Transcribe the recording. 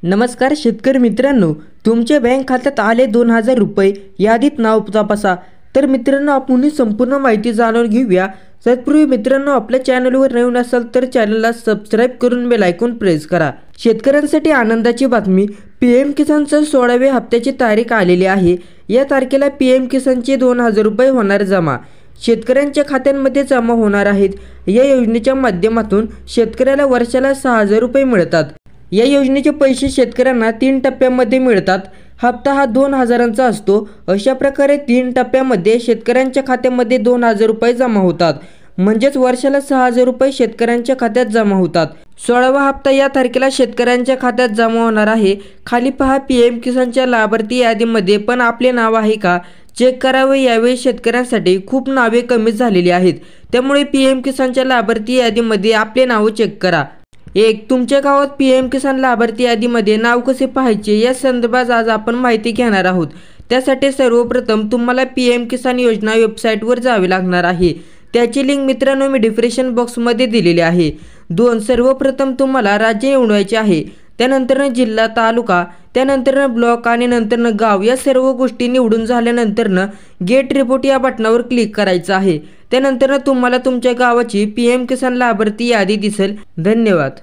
नमस्कार शेतकरी मित्रांनो, तुमच्या बँक खात्यात आले 2000 रुपये यादीत नाव तपासा. तर मित्रांनो, आपण ही संपूर्ण माहिती जाणून घेऊया. तत्पूर्वी मित्रांनो, आपल्या चॅनलवर नवीन असाल तर चॅनलला सबस्क्राईब करून बेल आयकॉन प्रेस करा. शेतकऱ्यांसाठी आनंदाची बातमी, PM किसानच्या 16व्या हप्त्याची तारीख आलेली आहे. या तारखेला PM किसानचे 2000 रुपये होणार जमा. शेतकऱ्यांच्या खात्यांमध्ये जमा होणार आहेत. या योजनेच्या माध्यमातून शेतकऱ्याला वर्षाला 6000 रुपये मिळतात. या योजनेचे पैसे शेतकऱ्यांना 3 टप्प्यांमध्ये मिळतात. हप्ता हा 2000चा असतो. अशा प्रकारे 3 टप्प्यामध्ये शेतकऱ्यांच्या खात्यामध्ये 2000 रुपये जमा होतात. म्हणजेच वर्षाला 6000 रुपये शेतकऱ्यांच्या खात्यात जमा होतात. 16वा हप्ता या तारखेला शेतकऱ्यांच्या खात्यात जमा होणार आहे. खाली पहा, PM किसानच्या लाभार्थी यादीमध्ये पण आपले नाव आहे का चेक करावे. यावेळी शेतकऱ्यांसाठी खूप नावे कमी झालेली आहेत. त्यामुळे PM किसानच्या लाभार्थी यादीमध्ये आपले नाव चेक करा. तुमच्या गावात PM किसान लाभार्थी यादीमध्ये नाव कसे पाहायचे या संदर्भात आज आपण माहिती घेणार आहोत. त्यासाठी सर्वप्रथम तुम्हाला PM किसान योजना वेबसाईटवर जावे लागणार आहे. त्याची लिंक मित्रांनो मी डिस्क्रिप्शन बॉक्समध्ये दिलेली आहे. सर्वप्रथम तुम्हाला राज्य निवडायचे आहे. त्यानंतर जिल्हा, तालुका, त्यानंतर ब्लॉक आणि नंतर गाव या सर्व गोष्टी निवडून झाल्यानंतर गेट रिपोर्ट या बटनावर क्लिक करायचं आहे. त्यानंतर तुम्हाला तुमच्या गावाची PM किसान लाभार्थी यादी दिसेल. धन्यवाद.